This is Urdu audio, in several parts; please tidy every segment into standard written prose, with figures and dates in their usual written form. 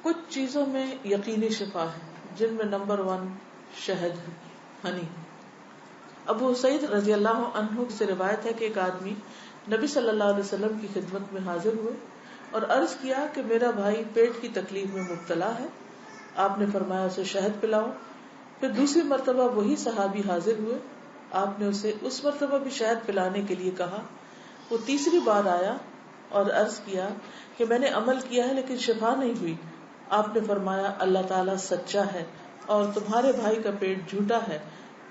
کچھ چیزوں میں یقینی شفا ہے جن میں نمبر 1 شہد ہے، ہنی. ابو سعید رضی اللہ عنہ سے روایت ہے کہ ایک آدمی نبی صلی اللہ علیہ وسلم کی خدمت میں حاضر ہوئے اور عرض کیا کہ میرا بھائی پیٹ کی تکلیف میں مبتلا ہے. آپ نے فرمایا اسے شہد پلاؤ. پھر دوسری مرتبہ وہی صحابی حاضر ہوئے. آپ نے اسے اس مرتبہ بھی شہد پلانے کے لیے کہا. وہ تیسری بار آیا اور عرض کیا کہ میں نے عمل کیا ہے لیکن شفا نہیں ہوئی. آپ نے فرمایا اللہ تعالیٰ سچا ہے اور تمہارے بھائی کا پیٹ جھوٹا ہے،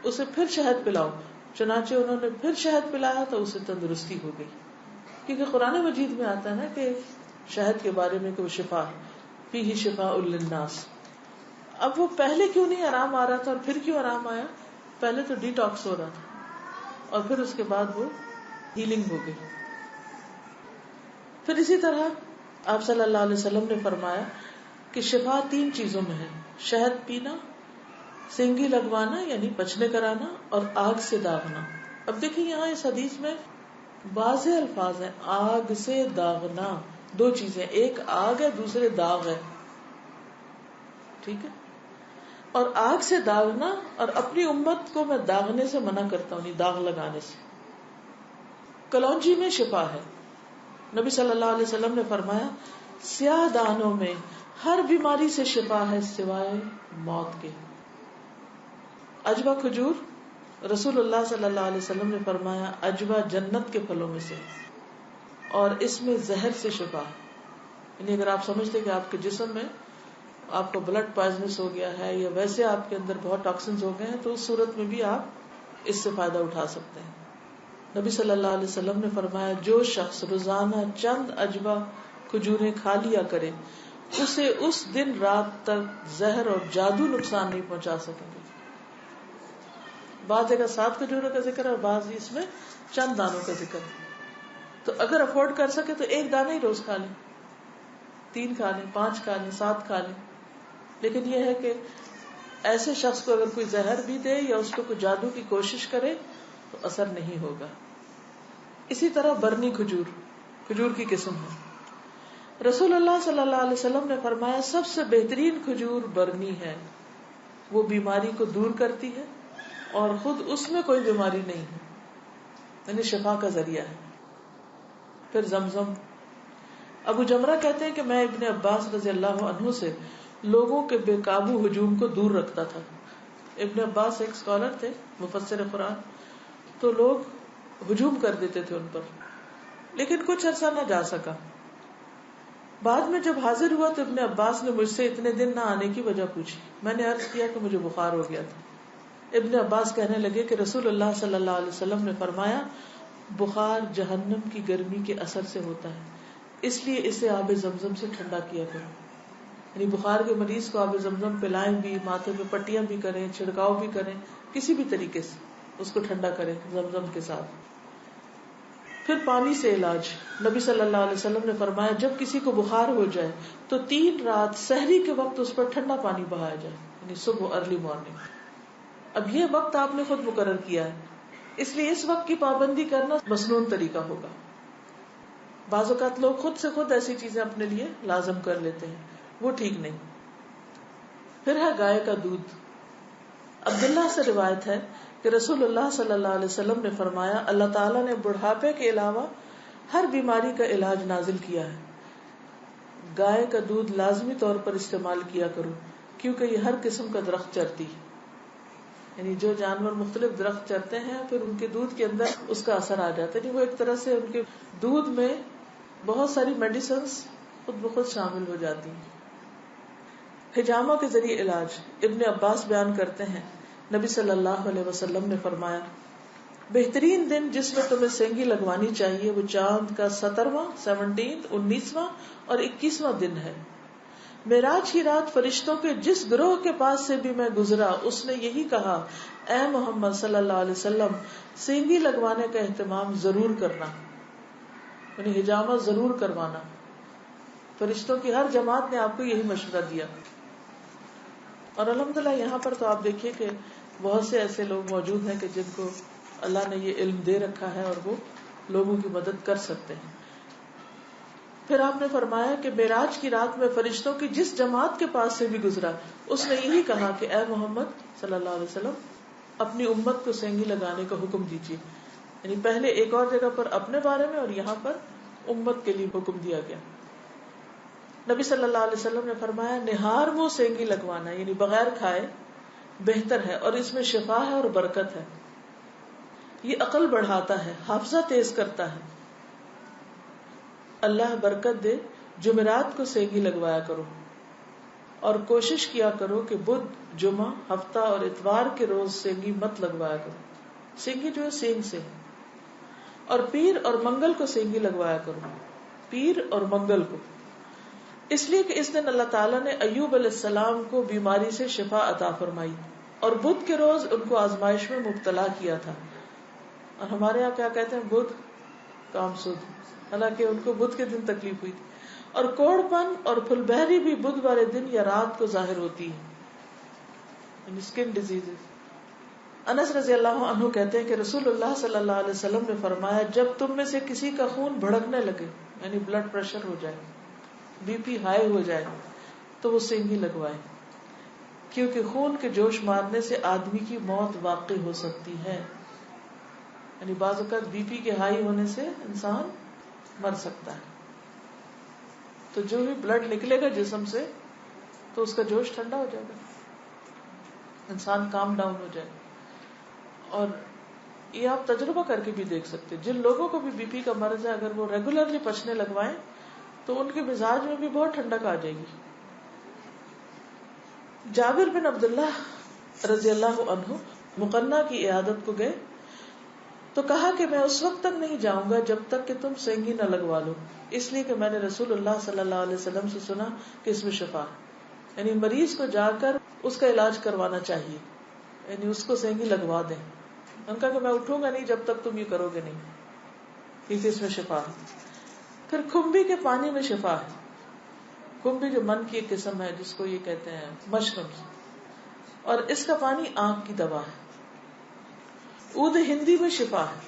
اسے پھر شہد پلاؤ. چنانچہ انہوں نے پھر شہد پلایا تو اسے تندرستی ہو گئی. کیونکہ قرآن مجید میں آتا ہے نا کہ شہد کے بارے میں کہ وہ شفا ہے، فیہ شفاء للناس. اب وہ پہلے کیوں نہیں آرام آ رہا تھا اور پھر کیوں آرام آیا؟ پہلے تو ڈی ٹاکس ہو رہا تھا اور پھر اس کے بعد وہ ہیلنگ ہو گئی. پھر اسی طرح آپ صلی اللہ علیہ وسلم نے فرمایا کہ شفا 3 چیزوں میں ہے: شہد پینا، سینگی لگوانا یعنی پچنے کرانا، اور آگ سے داغنا. اب دیکھیں یہاں اس حدیث میں واضح الفاظ ہیں، آگ سے داغنا. 2 چیزیں، ایک آگ ہے، دوسرے داغ ہے. ٹھیک ہے، اور آگ سے داغنا، اور اپنی امت کو میں داغنے سے منع کرتا ہوں، داغ لگانے سے. کلونجی میں شفا ہے. نبی صلی اللہ علیہ وسلم نے فرمایا سیاہ دانوں میں ہر بیماری سے شفا ہے سوائے موت کے. اجوا کھجور، رسول اللہ صلی اللہ علیہ وسلم نے فرمایا اجوا جنت کے پھلوں میں سے اور اس میں زہر سے شفا ہے. یعنی اگر آپ سمجھتے کہ آپ کے جسم میں آپ کو بلڈ پوائزنس ہو گیا ہے یا ویسے آپ کے اندر بہت ٹاکسنز ہو گئے ہیں تو اس صورت میں بھی آپ اس سے فائدہ اٹھا سکتے ہیں. نبی صلی اللہ علیہ وسلم نے فرمایا جو شخص روزانہ چند اجوا کھجوریں کھا لیا کرے اسے اس دن رات تک زہر اور جادو نقصان نہیں پہنچا سکیں گے. بعض جگہ 7 کھجوروں کا ذکر ہے اور بعض اس میں چند دانوں کا ذکر ہے. تو اگر افورڈ کر سکے تو 1 دانہ ہی روز کھا لیں، 3 کھا لیں، 5 کھا لیں، 7 کھا لیں. لیکن یہ ہے کہ ایسے شخص کو اگر کوئی زہر بھی دے یا اس کو کوئی جادو کی کوشش کرے تو اثر نہیں ہوگا. اسی طرح برنی کھجور کی قسم ہے. رسول اللہ صلی اللہ علیہ وسلم نے فرمایا سب سے بہترین کھجور برنی ہے، وہ بیماری کو دور کرتی ہے اور خود اس میں کوئی بیماری نہیں ہے، یعنی شفا کا ذریعہ ہے. پھر زمزم. ابو جمرہ کہتے ہیں کہ میں ابن عباس رضی اللہ عنہ سے لوگوں کے بے قابو ہجوم کو دور رکھتا تھا. ابن عباس ایک اسکالر تھے، مفسر قرآن. تو لوگ ہجوم کر دیتے تھے ان پر، لیکن کچھ عرصہ نہ جا سکا. بعد میں جب حاضر ہوا تو ابن عباس نے مجھ سے اتنے دن نہ آنے کی وجہ پوچھی. میں نے عرض کیا کہ مجھے بخار ہو گیا تھا. ابن عباس کہنے لگے کہ رسول اللہ صلی اللہ علیہ وسلم نے فرمایا بخار جہنم کی گرمی کے اثر سے ہوتا ہے، اس لیے اسے آب زمزم سے ٹھنڈا کیا کرو. یعنی بخار کے مریض کو آب زمزم پلائیں بھی، ماتھے پہ پٹیاں بھی کریں، چھڑکاؤ بھی کریں، کسی بھی طریقے سے اس کو ٹھنڈا کریں زمزم کے ساتھ. پھر پانی سے علاج. نبی صلی اللہ علیہ وسلم نے فرمایا جب کسی کو بخار ہو جائے تو 3 رات سحری کے وقت اس پر ٹھنڈا پانی بہایا جائے، یعنی صبح ارلی مارننگ. اب یہ وقت آپ نے خود مقرر کیا ہے، اس لیے اس وقت کی پابندی کرنا مسنون طریقہ ہوگا. بعض اوقات لوگ خود سے خود ایسی چیزیں اپنے لیے لازم کر لیتے ہیں، وہ ٹھیک نہیں. پھر ہے گائے کا دودھ. عبداللہ سے روایت ہے کہ رسول اللہ صلی اللہ علیہ وسلم نے فرمایا اللہ تعالیٰ نے بڑھاپے کے علاوہ ہر بیماری کا علاج نازل کیا ہے. گائے کا دودھ لازمی طور پر استعمال کیا کرو کیونکہ یہ ہر قسم کا درخت چرتی ہے. یعنی جو جانور مختلف درخت چرتے ہیں پھر ان کے دودھ کے اندر اس کا اثر آ جاتا ہے. یعنی وہ ایک طرح سے ان کے دودھ میں بہت ساری میڈیسنز خود بخود شامل ہو جاتی ہیں. حجامہ کے ذریعے علاج. ابن عباس بیان کرتے ہیں نبی صلی اللہ علیہ وسلم نے فرمایا بہترین دن جس میں تمہیں سینگی لگوانی چاہیے وہ چاند کا 17واں 19واں اور 21واں دن ہے. معراج کی رات فرشتوں کے جس گروہ کے پاس سے بھی میں گزرا اس نے یہی کہا اے محمد صلی اللہ علیہ وسلم سینگی لگوانے کا اہتمام ضرور کرنا، یعنی حجامہ ضرور کروانا. فرشتوں کی ہر جماعت نے آپ کو یہی مشورہ دیا. اور الحمدللہ یہاں پر تو آپ دیکھیے کہ بہت سے ایسے لوگ موجود ہیں کہ جن کو اللہ نے یہ علم دے رکھا ہے اور وہ لوگوں کی مدد کر سکتے ہیں. پھر آپ نے فرمایا کہ معراج کی رات میں فرشتوں کی جس جماعت کے پاس سے بھی گزرا اس نے یہی کہا کہ اے محمد صلی اللہ علیہ وسلم اپنی امت کو سینگی لگانے کا حکم دیجیے. یعنی پہلے ایک اور جگہ پر اپنے بارے میں اور یہاں پر امت کے لیے حکم دیا گیا. نبی صلی اللہ علیہ وسلم نے فرمایا نہار منہ سینگی لگوانا یعنی بغیر کھائے بہتر ہے اور اس میں شفا ہے اور برکت ہے. یہ عقل بڑھاتا ہے, حافظہ تیز کرتا ہے. اللہ برکت دے. جمعرات کو سینگی لگوایا کرو اور کوشش کیا کرو کہ بدھ, جمعہ, ہفتہ اور اتوار کے روز سینگی مت لگوایا کرو. سینگی جو ہے سینگ سے ہے. اور پیر اور منگل کو سینگی لگوایا کرو. پیر اور منگل کو اس لیے کہ اس دن اللہ تعالیٰ نے ایوب علیہ السلام کو بیماری سے شفا عطا فرمائی اور بدھ کے روز ان کو آزمائش میں مبتلا کیا تھا. اور ہمارے یہاں کیا کہتے ہیں, بدھ کام سود, حالانکہ ان کو بدھ کے دن تکلیف ہوئی تھی. اور کوڑ پن اور پھل بہری بھی بدھ والے دن یا رات کو ظاہر ہوتی ہے, یعنی اسکن ڈیزیز. انس رضی اللہ عنہ کہتے ہیں کہ رسول اللہ صلی اللہ علیہ وسلم نے فرمایا جب تم میں سے کسی کا خون بھڑکنے لگے یعنی بلڈ پریشر ہو جائے, بی پی ہائی ہو جائے, تو وہ سینگی لگوائے, کیونکہ خون کے جوش مارنے سے آدمی کی موت واقع ہو سکتی ہے. یعنی بعض اوقات بی پی کے ہائی ہونے سے انسان مر سکتا ہے. تو جو بھی بلڈ نکلے گا جسم سے تو اس کا جوش ٹھنڈا ہو جائے گا, انسان کام ڈاؤن ہو جائے. اور یہ آپ تجربہ کر کے بھی دیکھ سکتے, جن لوگوں کو بھی بی پی کا مرض ہے اگر وہ ریگولرلی پچنے لگوائیں تو ان کے مزاج میں بھی بہت ٹھنڈک آ جائے گی. جابر بن عبداللہ رضی اللہ عنہ مقنع کی عیادت کو گئے تو کہا کہ میں اس وقت تک نہیں جاؤں گا جب تک کہ تم سینگی نہ لگوا لو, اس لیے کہ میں نے رسول اللہ صلی اللہ علیہ وسلم سے سنا کہ اس میں شفا, یعنی مریض کو جا کر اس کا علاج کروانا چاہیے, یعنی اس کو سینگی لگوا دیں. ان کا کہ میں اٹھوں گا نہیں جب تک تم یہ کرو گے نہیں, کیونکہ اس میں شفا ہے. پھر کھمبی کے پانی میں شفا ہے. کھمبی جو من کی ایک قسم ہے جس کو یہ کہتے ہیں مشروم, اور اس کا پانی آنکھ کی دوا ہے. عود ہندی میں شفا ہے.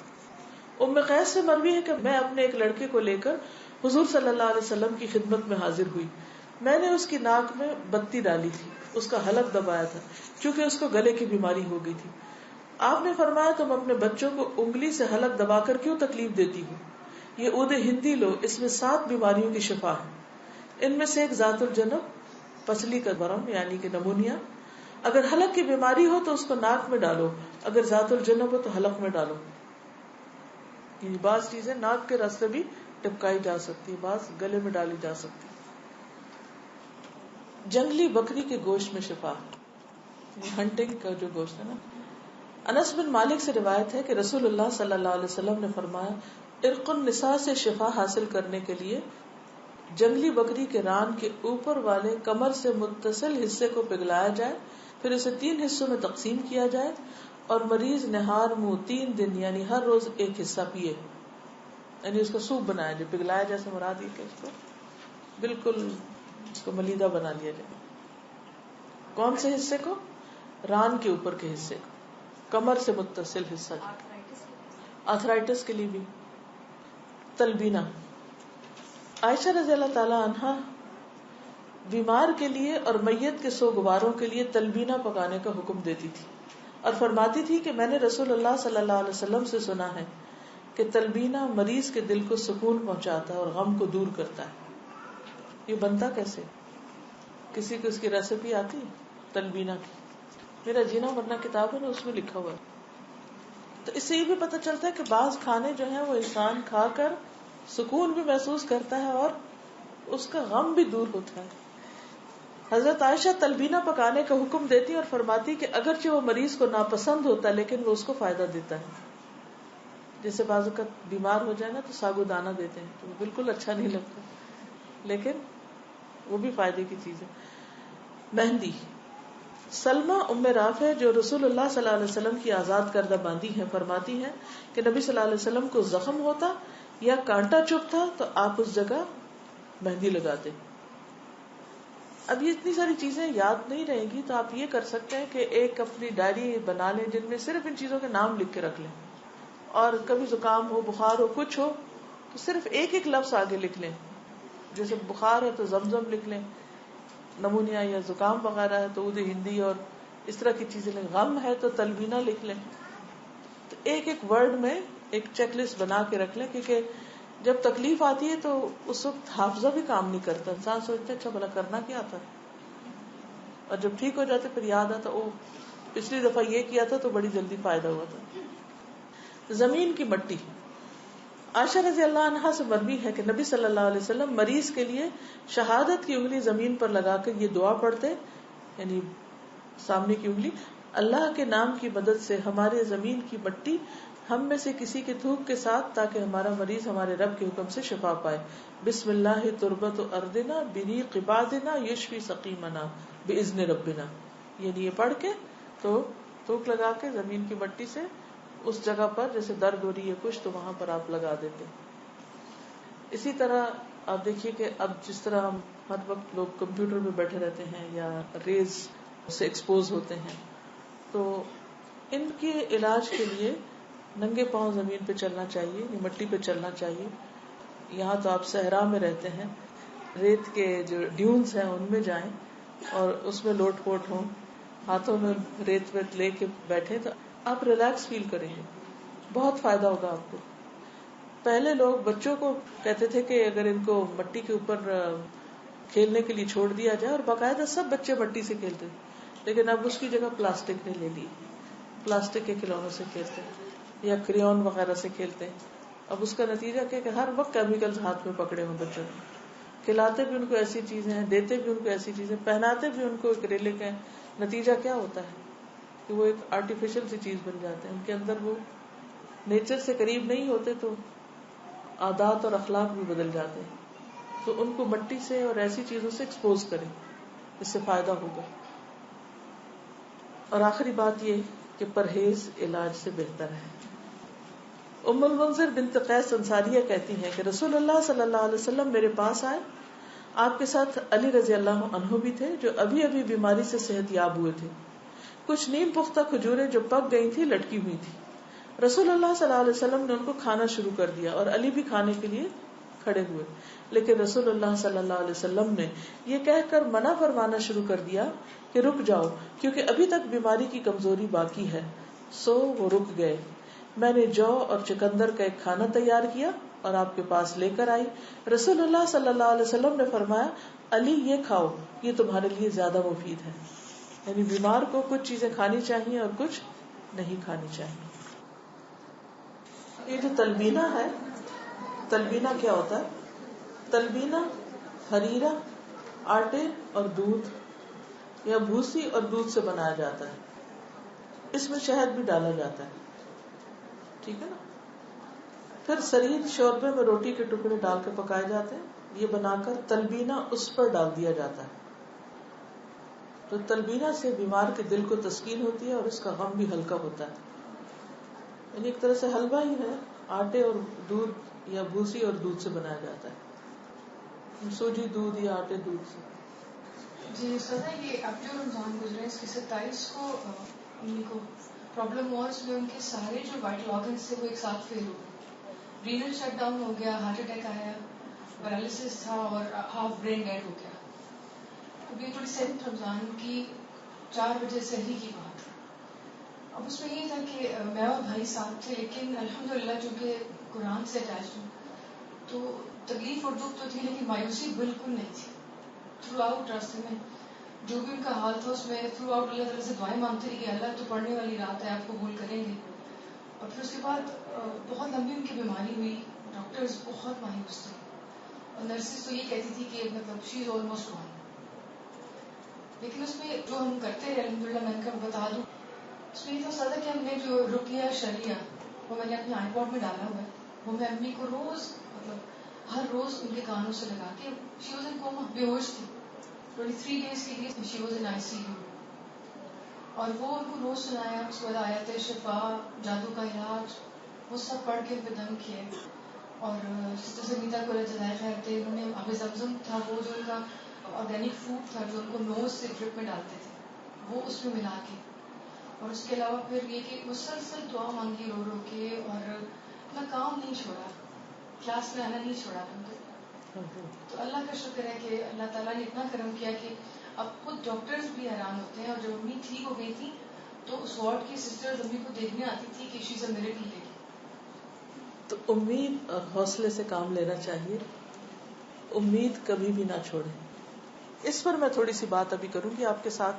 ام قیس سے مروی ہے کہ میں اپنے ایک لڑکے کو لے کر حضور صلی اللہ علیہ وسلم کی خدمت میں حاضر ہوئی. میں نے اس کی ناک میں بتی ڈالی تھی, اس کا حلق دبایا تھا کیونکہ اس کو گلے کی بیماری ہو گئی تھی. آپ نے فرمایا تم اپنے بچوں کو انگلی سے حلق دبا کر کیوں تکلیف دیتی ہو؟ یہ عود ہندی لو, اس میں 7 بیماریوں کی شفا ہے. ان میں سے ایک ذات الجنب, پسلی کا ورم یعنی کہ نمونیا. اگر حلق کی بیماری ہو تو اس کو ناک میں ڈالو, اگر ذات الجنب ہو تو حلق میں ڈالو. یعنی بعض چیزیں ناک کے راستے بھی ٹپکائی جا سکتی, بعض گلے میں ڈالی جا سکتی. جنگلی بکری کے گوشت میں شفا, ہنٹنگ کا جو گوشت ہے نا. انس بن مالک سے روایت ہے کہ رسول اللہ صلی اللہ علیہ وسلم نے فرمایا ارق النساء سے شفا حاصل کرنے کے لیے جنگلی بکری کے ران کے اوپر والے کمر سے متصل حصے کو پگھلایا جائے, پھر اسے 3 حصوں میں تقسیم کیا جائے اور مریض نہار منہ 3 دن یعنی ہر روز ایک حصہ پیے. یعنی اس کو سوپ بنایا جائے, پگھلایا جیسے مراد یہ کہ اس کو بالکل اس کو ملیدہ بنا لیا جائے. کون سے حصے کو؟ ران کے اوپر کے حصے کو, کمر سے متصل حصہ. آرتھرائٹس کے لیے بھی. تلبینہ, عائشہ رضی اللہ تعالی عنہا بیمار کے لیے اور میت کے سوگواروں کے لیے تلبینہ پکانے کا حکم دیتی تھی اور فرماتی تھی کہ میں نے رسول اللہ صلی اللہ علیہ وسلم سے سنا ہے کہ تلبینہ مریض کے دل کو سکون پہنچاتا ہے اور غم کو دور کرتا ہے. یہ بنتا کیسے؟ کسی کو اس کی ریسیپی آتی ہے تلبینہ کی؟ میرا جینا مرنا کتاب ہے نا, اس میں لکھا ہوا ہے. تو اس سے یہ بھی پتہ چلتا ہے کہ بعض کھانے جو ہیں وہ انسان کھا کر سکون بھی محسوس کرتا ہے اور اس کا غم بھی دور ہوتا ہے. حضرت عائشہ تلبینہ پکانے کا حکم دیتی اور فرماتی کہ اگرچہ وہ مریض کو ناپسند ہوتا ہے لیکن وہ اس کو فائدہ دیتا ہے. جیسے بعض اوقات بیمار ہو جائے نا تو ساگو دانہ دیتے ہیں تو وہ بالکل اچھا نہیں لگتا, لیکن وہ بھی فائدے کی چیز ہے. مہندی. سلمہ ام رافع جو رسول اللہ صلی اللہ علیہ وسلم کی آزاد کردہ باندی ہیں فرماتی ہیں کہ نبی صلی اللہ علیہ وسلم کو زخم ہوتا یا کانٹا چبھتا تو آپ اس جگہ مہندی لگاتے. اب یہ اتنی ساری چیزیں یاد نہیں رہیں گی تو آپ یہ کر سکتے ہیں کہ ایک اپنی ڈائری بنا لیں جن میں صرف ان چیزوں کے نام لکھ کے رکھ لیں, اور کبھی زکام ہو, بخار ہو, کچھ ہو تو صرف ایک ایک لفظ آگے لکھ لیں جیسے بخار ہے تو زمزم لکھ لیں، نمونیا یا زکام وغیرہ ہے تو عود ہندی اور اس طرح کی چیزیں لیں، غم ہے تو تلبینہ لکھ لیں. تو ایک ایک ورڈ میں ایک چیک لسٹ بنا کے رکھ لیں، کیونکہ جب تکلیف آتی ہے تو اس وقت حافظہ بھی کام نہیں کرتا، انسان سوچتا ہے اچھا بھلا کرنا کیا تھا، اور جب ٹھیک ہو جاتے پھر یاد آتا او پچھلی دفعہ یہ کیا تھا تو بڑی جلدی فائدہ ہوا تھا. زمین کی مٹی. عائشہ رضی اللہ عنہا سے مروی ہے کہ نبی صلی اللہ علیہ وسلم مریض کے لیے شہادت کی انگلی زمین پر لگا کر یہ دعا پڑھتے، یعنی سامنے کی انگلی، اللہ کے نام کی مدد سے ہمارے زمین کی مٹی ہم میں سے کسی کے تھوک کے ساتھ، تاکہ ہمارا مریض ہمارے رب کے حکم سے شفا پائے. بسم اللہ تربت ارضنا بریق عبادنا یشفی سقیمنا باذن ربنا. یعنی یہ پڑھ کے تو تھوک لگا کے زمین کی مٹی سے اس جگہ پر جیسے درد ہو رہی ہے کچھ تو وہاں پر آپ لگا دیتے. اسی طرح آپ دیکھیے کہ اب جس طرح ہم ہر وقت لوگ کمپیوٹر پہ بیٹھے رہتے ہیں یا ریز سے ایکسپوز ہوتے ہیں، تو ان کے علاج کے لیے ننگے پاؤں زمین پہ چلنا چاہیے یا مٹی پہ چلنا چاہیے. یہاں تو آپ صحرا میں رہتے ہیں، ریت کے جو ڈیونز ہیں ان میں جائیں اور اس میں لوٹ پوٹ ہوں، ہاتھوں میں ریت ویت لے کے بیٹھے تو آپ ریلیکس فیل کریں گے، بہت فائدہ ہوگا آپ کو. پہلے لوگ بچوں کو کہتے تھے کہ اگر ان کو مٹی کے اوپر کھیلنے کے لیے چھوڑ دیا جائے، اور باقاعدہ سب بچے مٹی سے کھیلتے تھے، لیکن اب اس کی جگہ پلاسٹک نے لے لی، پلاسٹک کے کھلونوں سے کھیلتے یا کریون وغیرہ سے کھیلتے. اب اس کا نتیجہ کیا کہ ہر وقت کیمیکلز ہاتھ میں پکڑے ہوئے بچوں کو، کھلاتے بھی ان کو ایسی چیزیں ہیں، دیتے بھی ان کو ایسی چیزیں، پہناتے بھی ان کو ایکریلک ہیں. نتیجہ کیا ہوتا ہے کہ وہ ایک آرٹیفیشل سی چیز بن جاتے ہیں، ان کے اندر وہ نیچر سے قریب نہیں ہوتے تو عادات اور اخلاق بھی بدل جاتے ہیں. تو ان کو مٹی سے اور ایسی چیزوں سے ایکسپوز کریں، اس سے فائدہ ہوگا. اور آخری بات یہ کہ پرہیز علاج سے بہتر ہے. ام المنذر بنت قیس انصاریہ کہتی ہیں کہ رسول اللہ صلی اللہ علیہ وسلم میرے پاس آئے، آپ کے ساتھ علی رضی اللہ عنہ بھی تھے جو ابھی ابھی بیماری سے صحت یاب ہوئے تھے. کچھ نیم پختہ کھجوریں جو پک گئی تھی لٹکی ہوئی تھی. رسول اللہ صلی اللہ علیہ وسلم نے ان کو کھانا شروع کر دیا اور علی بھی کھانے کے لیے کھڑے ہوئے، لیکن رسول اللہ صلی اللہ علیہ وسلم نے یہ کہہ کر منع فرمانا شروع کر دیا کہ رک جاؤ، کیونکہ ابھی تک بیماری کی کمزوری باقی ہے. سو وہ رک گئے. میں نے جو اور چکندر کا ایک کھانا تیار کیا اور آپ کے پاس لے کر آئی. رسول اللہ صلی اللہ علیہ وسلم نے فرمایا علی یہ کھاؤ، یہ تمہارے لیے زیادہ مفید ہے. یعنی بیمار کو کچھ چیزیں کھانی چاہیے اور کچھ نہیں کھانی چاہیے. یہ جو تلبینہ ہے، تلبینہ کیا ہوتا ہے؟ تلبینہ ہریرا، آٹے اور دودھ یا بھوسی اور دودھ سے بنایا جاتا ہے. اس میں شہد بھی ڈالا جاتا ہے، ٹھیک ہے نا. پھر سرید شوربے میں روٹی کے ٹکڑے ڈال کے پکائے جاتے ہیں. یہ بنا کر تلبینہ اس پر ڈال دیا جاتا ہے. تو تلبینہ سے بیمار کے دل کو تسکین ہوتی ہے اور اس کا غم بھی ہلکا ہوتا ہے. یعنی ایک طرح سے حلوہ ہی ہے، آٹے اور دودھ یا بھوسی اور دودھ سے بنایا جاتا ہے، سوجی دودھ یا آٹے دودھ سے. جی سر، یہ اب جو رمضان گزرے اس کی 27 کو ان کو پرابلم ہوا، اس میں ان کے سارے جو وائٹل آرگنس تھے وہ ایک ساتھ فیل ہو گئے. رینل شٹ ڈاؤن ہو گیا، ہارٹ اٹیک آیا، پیرالسس تھا اور ہاف برین ڈیڈ ہو گیا. اب یہ 27 رمضان کی 4 بجے سحری کی بات. اب اس میں یہ تھا کہ میں اور بھائی ساتھ تھے، لیکن الحمدللہ چونکہ قرآن سے اٹیچ ہوں تو تکلیف اور دکھ تو تھی لیکن مایوسی بالکل نہیں تھی. تھرو آؤٹ راستے میں جو بھی ان کا حال تھا اس میں تھرو آؤٹ اللہ تعالیٰ سے دعائیں مانگتے رہے کہ اللہ تو پڑھنے والی رات ہے، آپ قبول کریں گے. اور پھر اس کے بعد بہت لمبی ان کی بیماری ہوئی، ڈاکٹرز بہت مایوس تھے اور نرسز تو یہ کہتی تھی کہ مطلب شی از آلموسٹ گون. لیکن اس میں جو ہم کرتے رہے الحمدللہ، میں ان کا بتا دوں، اس میں یہ تو سادہ کہ ہم نے جو رقیہ شریعہ وہ میں نے اپنے آئی پاڈ میں ڈالا ہوا ہے، وہ میں امی کو روز مطلب ہر روز ان کے کانوں سے لگا کے، شی واز ان کوما، بے ہوش تھی 23 days کے لیے، شی واز ان ICU، اور وہ ان کو روز سنایا. اس کے بعد آیت شفا، جادو کا علاج، وہ سب پڑھ کے ان پہ دم کیے. اور سسٹر سنیتا کو اللہ جزائے خیر تھے، انہوں نے آب زمزم تھا وہ جو ان کا آرگینک فوڈ تھا جو ان کو نوز سے ڈرپ میں ڈالتے تھے، وہ اس میں ملا کے، اور اس کے علاوہ پھر یہ کہ مسلسل دعا مانگی رو رو کے، اور اپنا کام نہیں چھوڑا، کلاس میں آنا نہیں چھوڑا. تو اللہ کا شکر ہے کہ اللہ تعالیٰ نے اتنا کرم کیا کہ اب خود ڈاکٹرز بھی حیران ہوتے ہیں. اور جب امی ٹھیک ہو گئی تھی تو اس وارڈ کی سسٹرز امی کو دیکھنے آتی تھی کہ شی از اے میریکل لیڈی. تو امید اور حوصلے سے کام لینا چاہیے, امید کبھی بھی نہ چھوڑیں. اس پر میں تھوڑی سی بات ابھی کروں گی آپ کے ساتھ.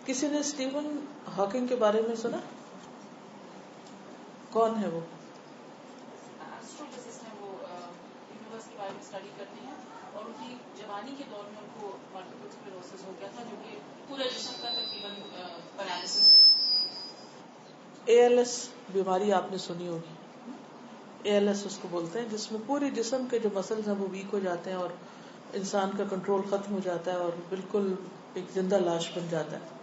کسی نے اسٹیون ہاکنگ کے بارے میں سنا؟ کون ہے وہ؟ ایسٹروفزسٹ ہیں. وہ یونیورس کے بارے میں اسٹڈی کرتے ہیں اور ان کی جوانی کے دور میں ان کو ملٹیپل اسکلیروسس ہو گیا تھا جو کہ پورے جسم کا تقریباً پیرالسس ہے. ALS بیماری آپ نے سنی ہوگی. ALS اس کو بولتے ہیں جس میں پورے جسم کے جو مسلز ہیں وہ ویک ہو جاتے ہیں اور انسان کا کنٹرول ختم ہو جاتا ہے اور بالکل ایک زندہ لاش بن جاتا ہے.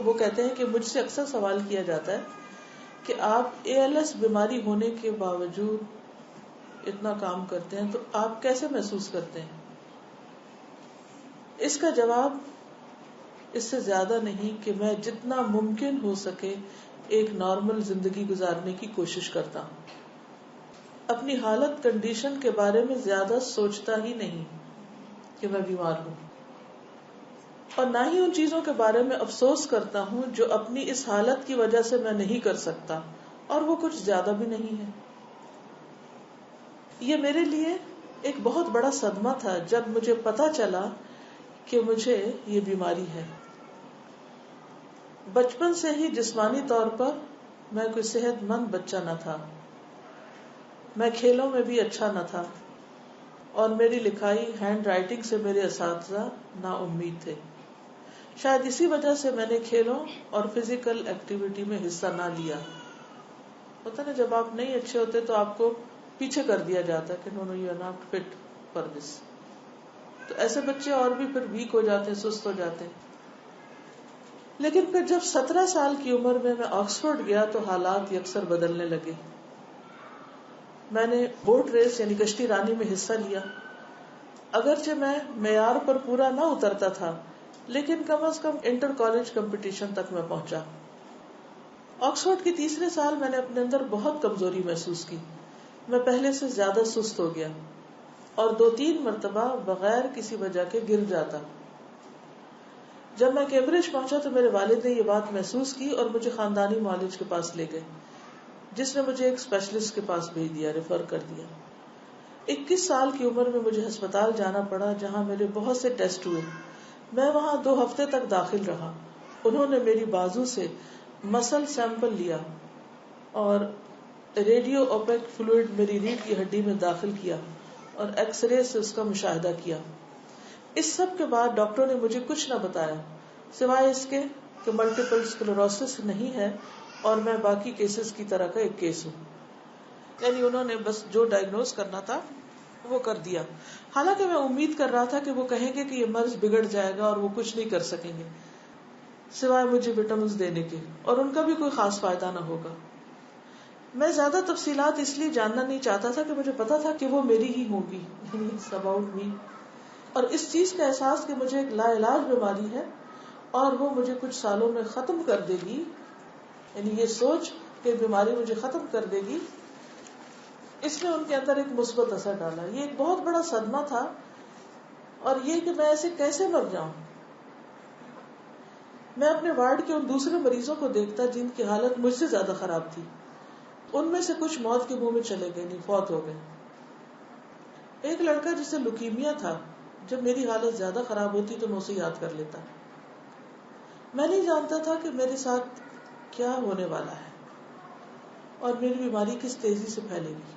وہ کہتے ہیں کہ مجھ سے اکثر سوال کیا جاتا ہے کہ آپ ALS بیماری ہونے کے باوجود اتنا کام کرتے ہیں تو آپ کیسے محسوس کرتے ہیں؟ اس کا جواب اس سے زیادہ نہیں کہ میں جتنا ممکن ہو سکے ایک نارمل زندگی گزارنے کی کوشش کرتا ہوں. اپنی حالت کنڈیشن کے بارے میں زیادہ سوچتا ہی نہیں کہ میں بیمار ہوں, اور نہ ہی ان چیزوں کے بارے میں افسوس کرتا ہوں جو اپنی اس حالت کی وجہ سے میں نہیں کر سکتا, اور وہ کچھ زیادہ بھی نہیں ہے. یہ میرے لیے ایک بہت بڑا صدمہ تھا جب مجھے پتا چلا کہ مجھے یہ بیماری ہے. بچپن سے ہی جسمانی طور پر میں کوئی صحت مند بچہ نہ تھا, میں کھیلوں میں بھی اچھا نہ تھا, اور میری لکھائی ہینڈ رائٹنگ سے میرے اساتذہ نا امید تھے. شاید اسی وجہ سے میں نے کھیلوں اور فزیکل ایکٹیویٹی میں حصہ نہ لیا. ہوتا نا جب آپ نہیں اچھے ہوتے تو آپ کو پیچھے کر دیا جاتا ہے کہ no you are not fit for this. تو ایسے بچے اور بھی پھر ویک ہو جاتے ہیں, سست ہو جاتے ہیں. لیکن پھر جب 17 سال کی عمر میں آکسفورڈ گیا تو حالات یکسر بدلنے لگے. میں نے بوٹ ریس یعنی کشتی رانی میں حصہ لیا. اگرچہ میں معیار پر پورا نہ اترتا تھا لیکن کم از کم انٹر کالج کمپٹیشن تک میں پہنچا. آکسفورڈ کی تیسرے سال میں نے اپنے اندر بہت کمزوری محسوس کی. میں پہلے سے زیادہ سست ہو گیا اور 2-3 مرتبہ بغیر کسی وجہ کے گر جاتا. جب میں کیمبرج پہنچا تو میرے والد نے یہ بات محسوس کی اور مجھے خاندانی معالج کے پاس لے گئے, جس نے مجھے ایک اسپیشلسٹ کے پاس بھیج دیا, ریفر کر دیا. 21 سال کی عمر میں مجھے ہسپتال جانا پڑا جہاں میرے بہت سے ٹیسٹ ہوئے. میں وہاں 2 ہفتے تک داخل رہا. انہوں نے میری بازو سے مسل سیمپل لیا اور ریڈیو اوپیک فلوئڈ میری ریڑھ کی ہڈی میں داخل کیا اور ایکس رے سے اس کا مشاہدہ کیا. اس سب کے بعد ڈاکٹروں نے مجھے کچھ نہ بتایا سوائے اس کے کہ ملٹیپل اسکلیروسس نہیں ہے اور میں باقی کیسز کی طرح کا ایک کیس ہوں. یعنی انہوں نے بس جو ڈائگنوز کرنا تھا وہ کر دیا. حالانکہ میں امید کر رہا تھا کہ وہ کہیں گے کہ یہ مرض بگڑ جائے گا اور وہ کچھ نہیں کر سکیں گے سوائے مجھے وٹامنز دینے کے, اور ان کا بھی کوئی خاص فائدہ نہ ہوگا. میں زیادہ تفصیلات اس لیے جاننا نہیں چاہتا تھا کہ مجھے پتا تھا کہ وہ میری ہی ہوگی, اباؤٹ می, اور اس چیز کا احساس کہ مجھے ایک لا علاج بیماری ہے اور وہ مجھے کچھ سالوں میں ختم کر دے گی, یعنی یہ سوچ کہ بیماری مجھے ختم کر دے گی, اس نے ان کے اندر ایک مثبت اثر ڈالا. یہ ایک بہت بڑا صدمہ تھا, اور یہ کہ میں ایسے کیسے مر جاؤں. میں اپنے وارڈ کے ان دوسرے مریضوں کو دیکھتا جن کی حالت مجھ سے زیادہ خراب تھی. ان میں سے کچھ موت کے منہ میں چلے گئے, نہیں فوت ہو گئے. ایک لڑکا جسے لوکیمیا تھا, جب میری حالت زیادہ خراب ہوتی تو میں اسے یاد کر لیتا. میں نہیں جانتا تھا کہ میرے ساتھ کیا ہونے والا ہے اور میری بیماری کس تیزی سے پھیلے گی.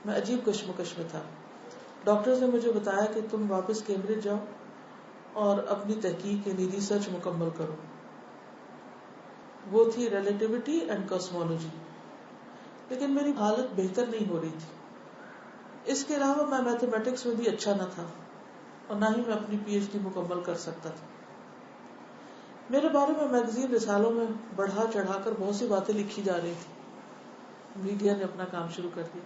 میں عجیب کشمکش میں تھا. ڈاکٹرز نے مجھے بتایا کہ تم واپس کیمبرج جاؤ اور اپنی تحقیق یعنی ریسرچ مکمل کرو. وہ تھی ریلیٹیوٹی اینڈ کاسمولوجی. لیکن میری حالت بہتر نہیں ہو رہی تھی. اس کے علاوہ میں میتھمیٹکس میں بھی اچھا نہ تھا اور نہ ہی میں اپنی PhD مکمل کر سکتا تھا. میرے بارے میں میگزین رسالوں میں بڑھا چڑھا کر بہت سی باتیں لکھی جا رہی تھی. میڈیا نے اپنا کام شروع کر دیا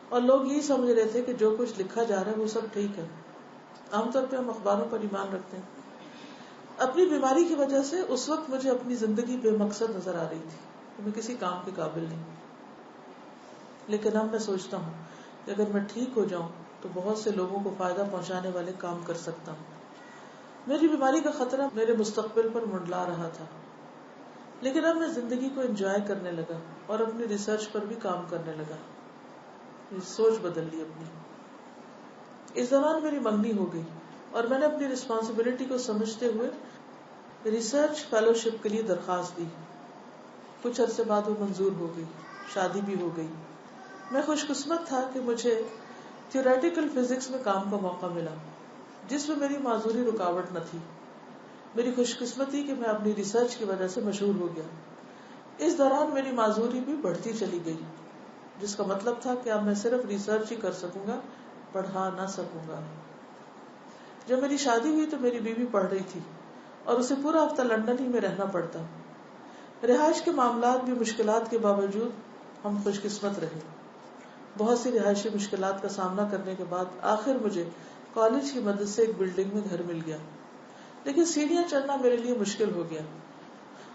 اور لوگ یہی سمجھ رہے تھے کہ جو کچھ لکھا جا رہا ہے وہ سب ٹھیک ہے. عام طور پہ ہم اخباروں پر ایمان رکھتے ہیں. اپنی بیماری کی وجہ سے اس وقت مجھے اپنی زندگی بے مقصد نظر آ رہی تھی, میں کسی کام کے قابل نہیں. لیکن اب میں سوچتا ہوں کہ اگر میں ٹھیک ہو جاؤں تو بہت سے لوگوں کو فائدہ پہنچانے والے کام کر سکتا ہوں. میری بیماری کا خطرہ میرے مستقبل پر منڈلا رہا تھا، لیکن اب میں زندگی کو انجوائے کرنے لگا اور اپنی ریسرچ پر بھی کام کرنے لگا. سوچ بدل لی اپنی. اس دوران میری منگنی ہو گئی اور میں نے اپنی رسپانسبلٹی کو سمجھتے ہوئے ریسرچ فیلوشپ کے لیے درخواست دی. کچھ عرصے بعد وہ منظور ہو گئی، شادی بھی ہو گئی. میں خوش قسمت تھا کہ مجھے تھیوریٹیکل فزکس میں کام کا موقع ملا جس میں میری معذوری رکاوٹ نہ تھی. میری خوش قسمتی کہ میں اپنی ریسرچ کی وجہ سے مشہور ہو گیا. اس دوران میری معذوری بھی بڑھتی چلی گئی، جس کا مطلب تھا کہ اب میں صرف ریسرچ ہی کر سکوں گا، پڑھا نہ سکوں گا. جب میری شادی ہوئی تو میری بیوی پڑھ رہی تھی اور اسے پورا ہفتہ لندن ہی میں رہنا پڑتا. رہائش کے معاملات بھی مشکلات کے باوجود ہم خوش قسمت رہے. بہت سی رہائشی مشکلات کا سامنا کرنے کے بعد آخر مجھے کالج کی مدد سے ایک بلڈنگ میں گھر مل گیا، لیکن سیڑھیاں چڑھنا میرے لیے مشکل ہو گیا.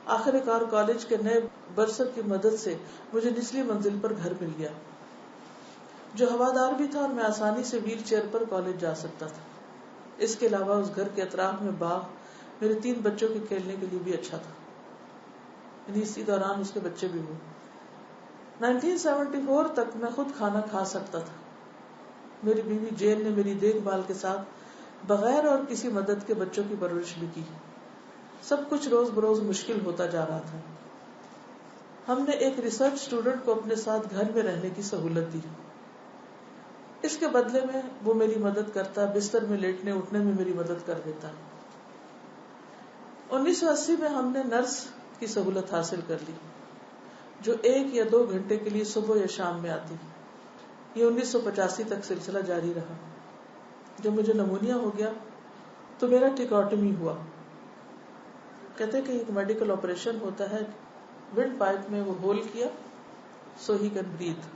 آخر کار کالج کے نئے برسر کی مدد سے مجھے نچلی منزل پر گھر مل گیا جو ہوادار بھی تھا اور میں آسانی سے ویل چیئر پر کالج جا سکتا تھا. اس کے علاوہ اس گھر کے اطراف میں باغ میرے 3 بچوں کے کھیلنے کے لیے بھی اچھا تھا، یعنی اسی دوران اس کے بچے بھی ہوئے. 1974 تک میں خود کھانا کھا سکتا تھا. میری بیوی جین نے میری دیکھ بھال کے ساتھ بغیر اور کسی مدد کے بچوں کی پرورش بھی کی. سب کچھ روز بروز مشکل ہوتا جا رہا تھا. ہم نے ایک ریسرچ اسٹوڈنٹ کو اپنے ساتھ گھر میں رہنے کی سہولت دی. اس کے بدلے میں وہ میری مدد کرتا، بستر میں لیٹنے اٹھنے میں میری مدد کر دیتا. 1980 میں ہم نے نرس کی سہولت حاصل کر لی جو 1 یا 2 گھنٹے کے لیے صبح یا شام میں آتی. یہ 1985 تک سلسلہ جاری رہا. جب مجھے نمونیا ہو گیا تو میرا ٹیکاٹمی ہوا. کہتے کہ ایک میڈیکل آپریشن ہوتا ہے، ونڈ پائپ میں وہ ہول کیا سو ہی کین بریتھ،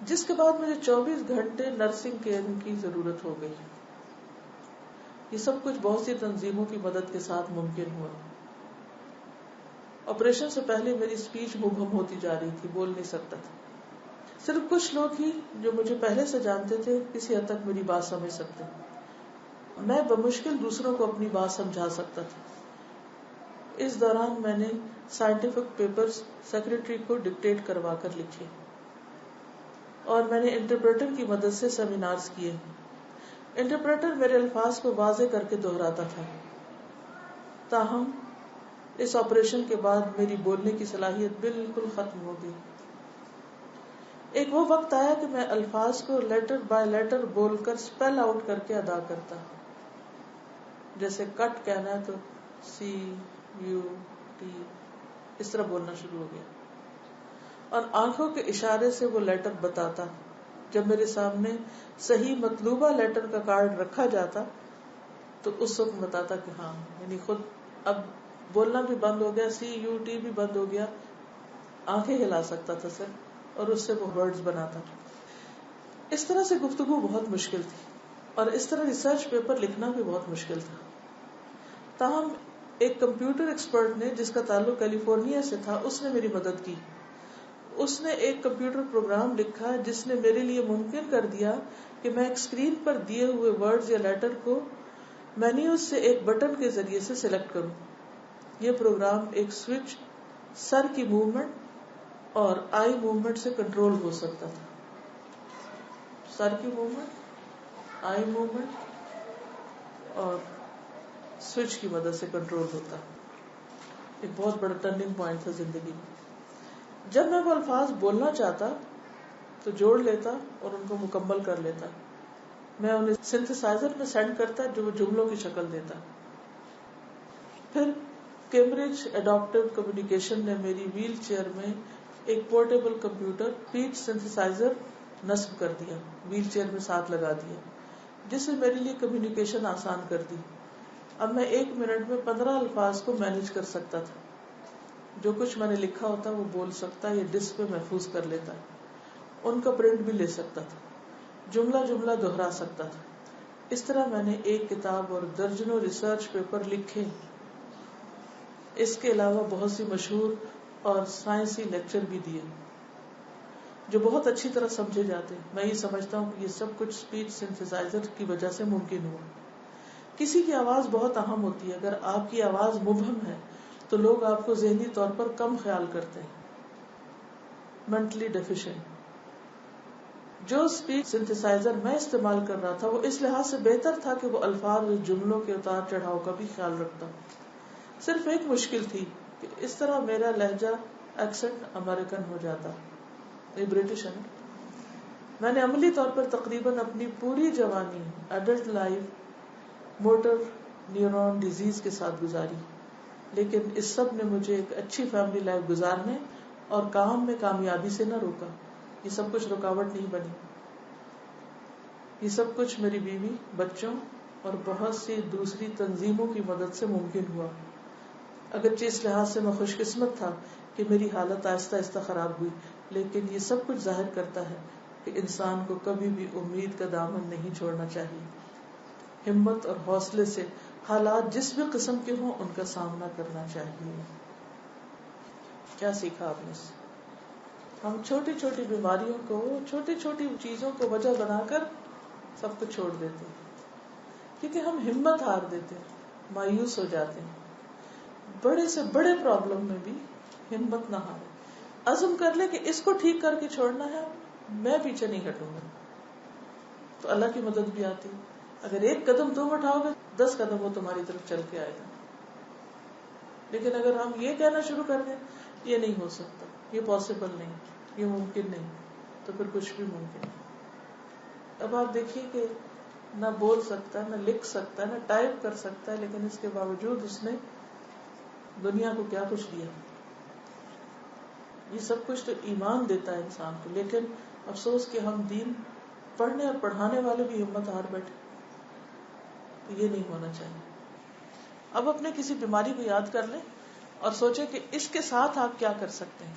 جس کے بعد مجھے 24 گھنٹے نرسنگ کیئر کی ضرورت ہو گئی. یہ سب کچھ بہت سی تنظیموں کی مدد کے ساتھ ممکن ہوا. آپریشن سے پہلے میری سپیچ مبہم ہوتی جا رہی تھی، بول نہیں سکتا تھا. صرف کچھ لوگ ہی جو مجھے پہلے سے جانتے تھے کسی حد تک میری بات سمجھ سکتے. میں بمشکل دوسروں کو اپنی بات سمجھا سکتا تھا. اس دوران میں نے سائنٹیفک پیپرز سیکرٹری کو ڈکٹیٹ کروا کر لکھے اور میں نے انٹرپریٹر کی مدد سے سیمینارز کیے. انٹرپریٹر میرے الفاظ کو واضح کر کے دہراتا تھا. تاہم اس آپریشن کے بعد میری بولنے کی صلاحیت بالکل ختم ہو گئی. ایک وہ وقت آیا کہ میں الفاظ کو لیٹر بائی لیٹر بول کر سپیل آؤٹ کر کے ادا کرتا. جیسے کٹ کہنا ہے تو CUT اس طرح بولنا شروع ہو گیا اور آنکھوں کے اشارے سے وہ لیٹر بتاتا. جب میرے سامنے صحیح مطلوبہ لیٹر کا کارڈ رکھا جاتا تو اس وقت بتاتا کہ ہاں، یعنی خود اب بولنا بھی بند ہو گیا، CUT بھی بند ہو گیا، آنکھیں ہلا سکتا تھا سر اور اس سے وہ ورڈز بناتا. اس طرح سے گفتگو بہت مشکل تھی اور اس طرح ریسرچ پیپر لکھنا بھی بہت مشکل تھا. تاہم ایک کمپیوٹر ایکسپرٹ نے جس کا تعلق کیلیفورنیا سے تھا اس نے میری مدد کی. اس نے ایک کمپیوٹر پروگرام لکھا جس نے میرے لیے ممکن کر دیا کہ میں ایک اسکرین پر دیے ہوئے ورڈز یا لیٹر کو مینیوز سے ایک بٹن کے ذریعے سے سلیکٹ کروں. یہ پروگرام ایک سوئچ، سر کی موومنٹ اور آئی موومنٹ سے کنٹرول ہو سکتا تھا. سر کی موومنٹ، آئی موومنٹ اور سوئچ کی مدد سے کنٹرول ہوتا. ایک بہت بڑا ٹرننگ پوائنٹ تھا زندگی میں. جب میں وہ الفاظ بولنا چاہتا تو جوڑ لیتا اور ان کو مکمل کر لیتا. میں انہیں سنتھسائزر میں سینڈ کرتا جو وہ جملوں کی شکل دیتا. پھر کیمبرج ایڈاپٹیو کمیونیکیشن نے میری ویل چیئر میں ایک پورٹیبل کمپیوٹر اسپیچ سنتھسائزر نصب کر دیا، ویل چیئر میں ساتھ لگا دیا، جس نے میرے لیے کمیونیکیشن آسان کر دی. اب میں 1 منٹ میں 15 الفاظ کو مینج کر سکتا تھا. جو کچھ میں نے لکھا ہوتا وہ بول سکتا یا ڈسک پہ محفوظ کر لیتا. ان کا پرنٹ بھی لے سکتا تھا، جملہ جملہ دہرا سکتا تھا. اس طرح میں نے 1 کتاب اور درجنوں ریسرچ پیپر لکھے. اس کے علاوہ بہت سی مشہور اور سائنسی لیکچر بھی دیے. جو بہت اچھی طرح سمجھے جاتے ہیں. میں یہ سمجھتا ہوں کہ یہ سب کچھ اسپیچ سنتھسائزر کی وجہ سے ممکن ہوا. کسی کی آواز بہت اہم ہوتی ہے. اگر آپ کی آواز مبہم ہے تو لوگ آپ کو ذہنی طور پر کم خیال کرتے ہیں. Mentally deficient. جو اسپیچ سنتھسائزر میں استعمال کر رہا تھا وہ اس لحاظ سے بہتر تھا کہ وہ الفاظ اور جملوں کے اتار چڑھاؤ کا بھی خیال رکھتا. صرف ایک مشکل تھی کہ اس طرح میرا لہجہ ایکسنٹ امریکن ہو جاتا. یہ برٹش ہے نا. میں نے عملی طور پر تقریباً اپنی پوری جوانی adult life motor neuron disease کے ساتھ گزاری، لیکن اس سب نے مجھے ایک اچھی فیملی لائف گزارنے اور کام میں کامیابی سے نہ روکا. یہ سب کچھ رکاوٹ نہیں بنی. یہ سب کچھ میری بیوی، بچوں اور بہت سی دوسری تنظیموں کی مدد سے ممکن ہوا. اگرچہ اس لحاظ سے میں خوش قسمت تھا کہ میری حالت آہستہ آہستہ خراب ہوئی، لیکن یہ سب کچھ ظاہر کرتا ہے کہ انسان کو کبھی بھی امید کا دامن نہیں چھوڑنا چاہیے. ہمت اور حوصلے سے حالات جس بھی قسم کے ہوں ان کا سامنا کرنا چاہیے. کیا سیکھا آپ نے؟ ہم چھوٹی چھوٹی بیماریوں کو، چھوٹی چھوٹی چیزوں کو وجہ بنا کر سب کو چھوڑ دیتے ہیں، کیونکہ ہم ہمت ہار دیتے ہیں، مایوس ہو جاتے ہیں. بڑے سے بڑے پرابلم میں بھی ہمت نہ ہارے. عزم کر لے کہ اس کو ٹھیک کر کے چھوڑنا ہے، میں پیچھے نہیں ہٹوں گا، تو اللہ کی مدد بھی آتی. اگر ایک قدم تم اٹھاؤ گے 10 قدم وہ تمہاری طرف چل کے آئے گا. لیکن اگر ہم یہ کہنا شروع کر دیں یہ نہیں ہو سکتا، یہ پاسبل نہیں، یہ ممکن نہیں، تو پھر کچھ بھی ممکن نہیں. اب آپ دیکھیے کہ نہ بول سکتا ہے، نہ لکھ سکتا ہے، نہ ٹائپ کر سکتا ہے، لیکن اس کے باوجود اس نے دنیا کو کیا کچھ دیا. یہ سب کچھ تو ایمان دیتا ہے انسان کو. لیکن افسوس کہ ہم دین پڑھنے اور پڑھانے والے بھی ہمت ہار بیٹھے. تو یہ نہیں ہونا چاہیے. اب اپنے کسی بیماری کو یاد کر لیں اور سوچیں کہ اس کے ساتھ آپ کیا کر سکتے ہیں.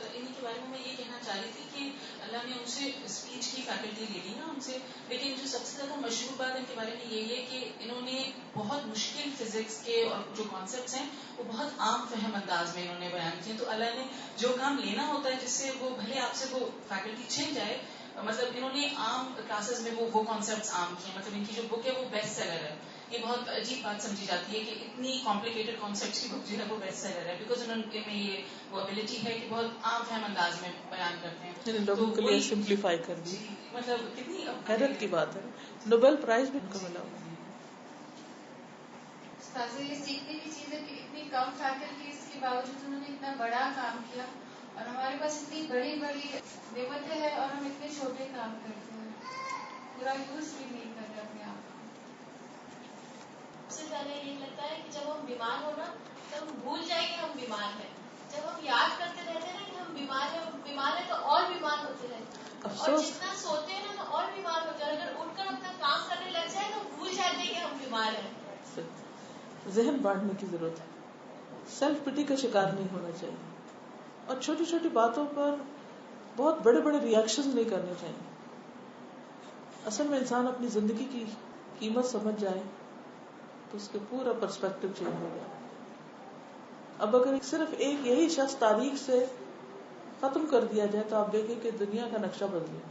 انہیں کے بارے میں یہ کہنا چاہ رہی تھی کہ اللہ نے ان سے اسپیچ کی فیکلٹی لے لی نا ان سے، لیکن جو سب سے زیادہ مشہور بات ان کے بارے میں یہ ہے کہ انہوں نے بہت مشکل فزکس کے اور جو کانسیپٹس ہیں وہ بہت عام فہم انداز میں انہوں نے بیان کیے. تو اللہ نے جو کام لینا ہوتا ہے جس سے وہ بھلے آپ سے وہ فیکلٹی چھن جائے، مطلب انہوں نے عام کلاسز میں وہ کانسیپٹس عام کیے. مطلب ان کی جو بک ہے وہ بیسٹ سیلر ہے. یہ بہت عجیب بات سمجھی جاتی ہے کہ اتنی کمپلیکیٹڈ کانسیپٹس کی بک جو ہے وہ بیسٹ سیلر ہے، بیکاز انہوں کے میں یہ وہ ابیلٹی ہے کہ بہت عام فہم انداز میں بیان کرتے ہیں. لوگوں کے لیے سمپلیفائی کر دی. مطلب کتنی حیرت کی بات ہے. نوبل پرائز بھی ان کو ملا. یہ سیکھنے کی چیز ہے کہ اتنی کم فیکلٹیز کے باوجود انہوں نے اتنا بڑا کام کیا، اور ہمارے پاس اتنی بڑی بڑی نعمتیں ہیں اور ہم اتنے چھوٹے کام کرتے ہیں، پورا یوز بھی نہیں کر رہے اپنے آپ کو. سب سے پہلے یہ لگتا ہے کہ جب ہم بیمار ہو نا تب ہم بھول جائیں کہ ہم بیمار ہیں. جب ہم یاد کرتے رہتے ہیں نا کہ ہم بیمار ہیں تو اور بیمار ہوتے رہتے ہیں، اور جتنا سوتے ہیں نا تو اور بیمار ہوتے ہیں. اگر اٹھ کر اپنا کام کرنے لگ جائے تو بھول جاتے ہیں کہ ہم بیمار ہیں. ذہن بانٹنے کی ضرورت ہے. سیلف پٹی کا شکار نہیں ہونا چاہیے، اور چھوٹی چھوٹی باتوں پر بہت بڑے بڑے ریئیکشن نہیں کرنے چاہیے. اصل میں انسان اپنی زندگی کی قیمت سمجھ جائے تو اس کے پورا پرسپیکٹو چینج ہو گیا. اب اگر صرف ایک یہی شخص تاریخ سے ختم کر دیا جائے تو آپ دیکھیں کہ دنیا کا نقشہ بدل گیا.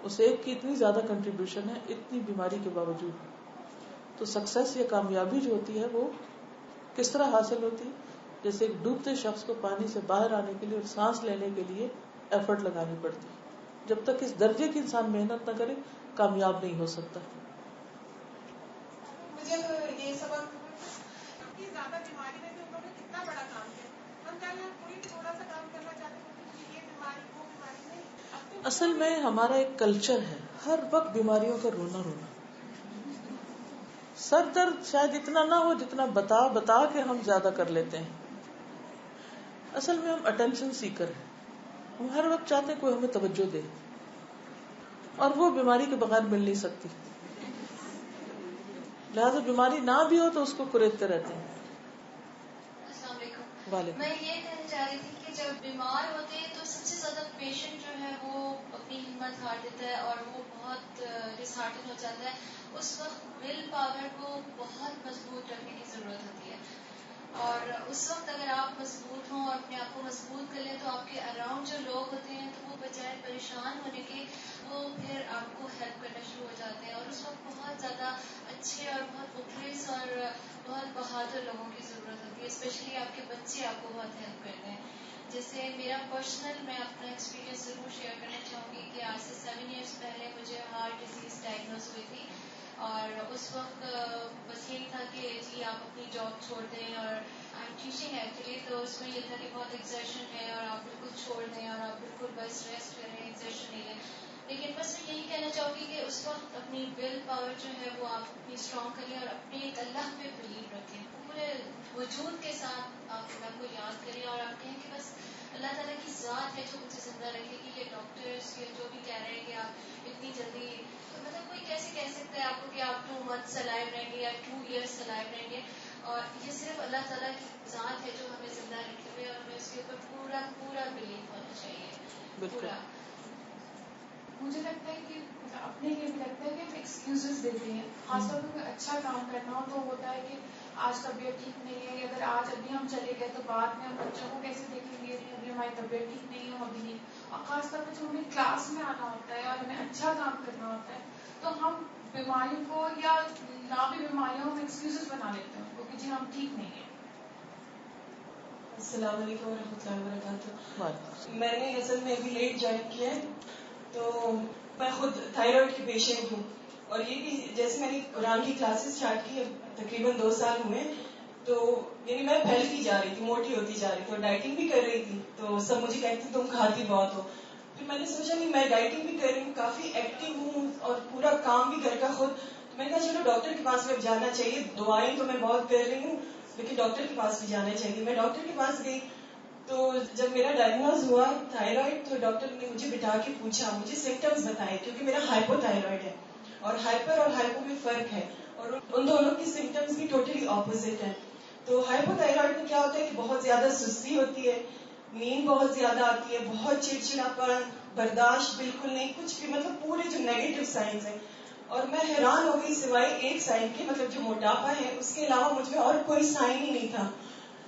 اس ایک کی اتنی زیادہ کنٹریبیوشن ہے اتنی بیماری کے باوجود. تو سکسیس یا کامیابی جو ہوتی ہے وہ کس طرح حاصل ہوتی ہے؟ جیسے ایک ڈوبتے شخص کو پانی سے باہر آنے کے لیے اور سانس لینے کے لیے ایفرٹ لگانی پڑتی. جب تک اس درجے کی انسان محنت نہ کرے کامیاب نہیں ہو سکتا. مجھے یہ سبق اتنی زیادہ بیماری میں بھی انہوں نے کتنا بڑا کام کیا. ہم چاہے کوئی تھوڑا سا کام کرنا چاہتے ہیں، یہ بیماری وہ بیماری نہیں. اصل میں ہمارا ایک کلچر ہے ہر وقت بیماریوں کا رونا رونا. سر درد شاید اتنا نہ ہو جتنا بتا کے ہم زیادہ کر لیتے ہیں. اصل میں ہم اٹینشن سیکر ہیں. ہم ہر وقت چاہتے ہیں کوئی ہمیں توجہ دے، اور وہ بیماری کے بغیر مل نہیں سکتی. لہٰذا بیماری نہ بھی ہو تو اس کو کریدتے رہتے ہیں. السلام علیکم. وعلیکم. میں یہ کہنا چاہ رہی تھی کہ جب بیمار ہوتے ہیں تو سب سے زیادہ پیشنٹ جو ہے وہ اپنی ہمت ہار دیتا ہے اور وہ بہت ڈس ہارٹن ہو جاتا ہے. اس وقت ول پاور کو بہت مضبوط رکھنے کی ضرورت ہوتی ہے. اور اس وقت اگر آپ مضبوط ہوں اور اپنے آپ کو مضبوط کر لیں تو آپ کے اراؤنڈ جو لوگ ہوتے ہیں تو وہ بجائے پریشان ہونے کے وہ پھر آپ کو ہیلپ کرنا شروع ہو جاتے ہیں. اور اس وقت بہت زیادہ اچھے اور بہت مخلص اور بہت بہادر لوگوں کی ضرورت ہوتی ہے. اسپیشلی آپ کے بچے آپ کو بہت ہیلپ کرتے ہیں. جیسے میرا پرسنل میں اپنا ایکسپیرینس ضرور شیئر کرنا چاہوں گی کہ آج سے 7 ایئرس پہلے مجھے ہارٹ ڈیزیز ڈائگنوز ہوئی تھی. اور اس وقت بس یہی تھا کہ جی آپ اپنی جاب چھوڑ دیں, اور آئی ایم ٹیچنگ ایکچولی, تو اس میں یہ تھا کہ بہت ایگزرشن ہے اور آپ بالکل چھوڑ دیں اور آپ بالکل بس ریسٹ کریں, ایگزرشن نہیں لیں. لیکن بس میں یہی کہنا چاہوں گی کہ اس وقت اپنی ول پاور جو ہے وہ آپ اپنی اسٹرانگ کریں اور اپنے ایک اللہ پہ بلیو رکھیں. پورے وجود کے ساتھ آپ اللہ کو یاد کریں اور آپ کہیں کہ بس اللہ تعالیٰ کی ذات ہے جو مجھے زندہ رکھے گی. یہ ڈاکٹرس یہ جو بھی کہہ رہے ہیں کہ آپ اتنی جلدی, مطلب کوئی کیسے کہہ سکتا ہے آپ کو کہ آپ 2 months alive رہیں گے یا 2 years alive رہیں گے. اور یہ صرف اللہ تعالیٰ کی ذات ہے جو ہمیں زندہ رکھے ہوئے, اور ہمیں اس کے اوپر پورا پورا بلیو ہونا چاہیے. پورا مجھے لگتا ہے کہ اپنے لیے بھی لگتا ہے کہ ہم ایکسکیوزز دیتے ہیں. خاص طور پہ کوئی اچھا کام کرنا ہو تو ہوتا ہے کہ آج طبیعت ٹھیک نہیں ہے, یا اگر آج ابھی ہم چلے گئے تو بعد میں ہم بچوں کو کیسے دیکھیں گے, ابھی ہماری طبیعت ٹھیک نہیں ہے, ابھی نہیں. اور خاص طور پہ جب ہمیں کلاس میں آنا ہوتا ہے اور ہمیں اچھا کام کرنا ہوتا ہے تو ہم بیماریوں کو یا نہ بھی بیماریوں ہم ایکسکیوزز بنا لیتے ہیں کیونکہ جی ہم ٹھیک نہیں ہیں. السلام علیکم ورحمۃ اللہ وبرکاتہ. میں نے اصل میں ابھی لیٹ جوائن کیا ہے, تو میں خود تھائرائڈ کی پیشنٹ ہوں. اور یہ بھی جیسے میں نے قرآن کی کلاسز اسٹارٹ کی تقریباً 2 سال ہوئے, تو یعنی میں پھیلتی جا رہی تھی, موٹی ہوتی جا رہی تھی, اور ڈائٹنگ بھی کر رہی تھی. تو سب مجھے کہتے تم کھاتی بہت ہو. پھر میں نے سوچا نہیں, میں ڈائٹنگ بھی کر رہی ہوں, کافی ایکٹیو ہوں, اور پورا کام بھی گھر کا خود. تو میں نے کہا چلو ڈاکٹر کے پاس میں جانا چاہیے, دعائیں تو میں بہت کر رہی ہوں لیکن ڈاکٹر کے پاس بھی جانا چاہیے. میں ڈاکٹر کے پاس گئی, تو جب میرا ڈائگنوز ہوا تھائرائڈ, تو ڈاکٹر نے مجھے بٹھا کے پوچھا, مجھے سمپٹمز بتائے, کیونکہ میرا ہائپو تھائرائڈ ہے, اور ہائپر اور ہائپو میں فرق ہے, اور ان دونوں کی سمپٹمز بھی ٹوٹلی اپوزٹ ہیں. تو ہائپو تھائرائڈ میں کیا ہوتا ہے کہ بہت زیادہ سستی ہوتی ہے, نیند بہت زیادہ آتی ہے, بہت چڑچڑاپن, برداشت بالکل نہیں, کچھ بھی, مطلب پورے جو نیگیٹو سائنس ہیں. اور میں حیران ہو گئی, سوائے ایک سائن کے, مطلب جو موٹاپا ہے, اس کے علاوہ مجھ میں اور کوئی سائن ہی نہیں تھا.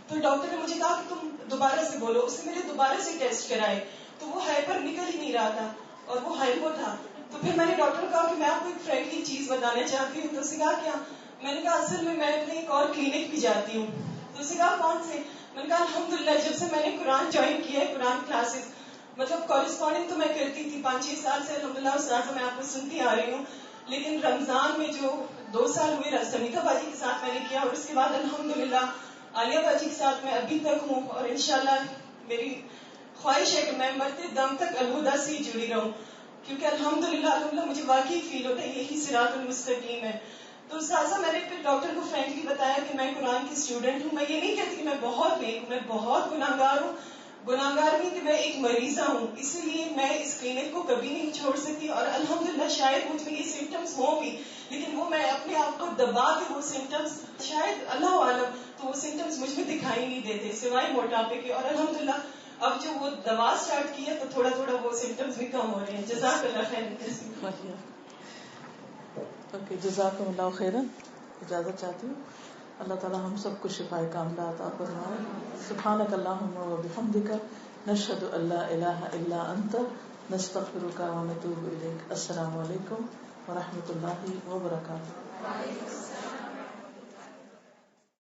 تو ڈاکٹر نے مجھے کہا کہ تم دوبارہ سے بولو. اس نے میرے دوبارہ سے ٹیسٹ کرائے, تو وہ ہائپر نکل ہی نہیں رہا تھا اور وہ ہائپو تھا. تو پھر میں نے ڈاکٹر کو کہا کہ میں آپ کو ایک فرینکلی چیز بتانا چاہتی ہوں. تو اس نے کہا کیا؟ میں نے کہا اصل میں اپنے ایک اور کلینک بھی جاتی ہوں. تو اس نے کہا کون سے؟ میں نے کہا الحمدللہ جب سے میں نے قرآن جوائن کیا ہے, قرآن کلاسز, مطلب کورسپونڈنگ تو میں کرتی تھی 5-6 سال سے الحمدللہ, استاذہ میں آپ کو سنتی آ رہی ہوں, لیکن رمضان میں جو 2 سال ہوئے سمیتا باجی کے ساتھ میں نے کیا, اور اس کے بعد الحمدللہ عالیہ باجی کے ساتھ میں ابھی تک ہوں. اور انشاءاللہ میری خواہش ہے کہ میں مرتے دم تک الہدا سے ہی جڑی رہوں, کیونکہ الحمدللہ مجھے واقعی فیل ہوتا ہے یہی صراط المستقیم ہے. تو استاذہ میں نے پھر ڈاکٹر کو فرینکلی بتایا کہ میں قرآن کی اسٹوڈنٹ ہوں. میں یہ نہیں کہتی کہ میں بہت نیک ہوں, میں بہت گناہگار ہوں, گناہگار نہیں کہ میں ایک مریضہ ہوں, اسی لیے میں اس کلینک کو کبھی نہیں چھوڑ سکتی. اور الحمدللہ شاید مجھ میں یہ سمٹمز ہوں بھی, لیکن وہ میں اپنے آپ کو دبا کے وہ سمٹمز, شاید اللہ عالم, تو وہ سمٹمز مجھ میں دکھائی نہیں دیتے سوائے موٹاپے کے. اور الحمدللہ اب جو وہ دوا اسٹارٹ کی ہے تو تھوڑا تھوڑا وہ سمٹمز بھی کم ہو رہے ہیں. جزاک اللہ خیر. اوکے, جزاکم اللہ خیرن. اجازت چاہتی ہوں. اللہ تعالی ہم سب کو شفائے کاملہ عطا فرمائے. سبحانک اللہم و بحمدک, نشہد ان لا الہ الا انت, نستغفرک و نتوب الیک. السلام علیکم ورحمۃ اللہ وبرکاتہ.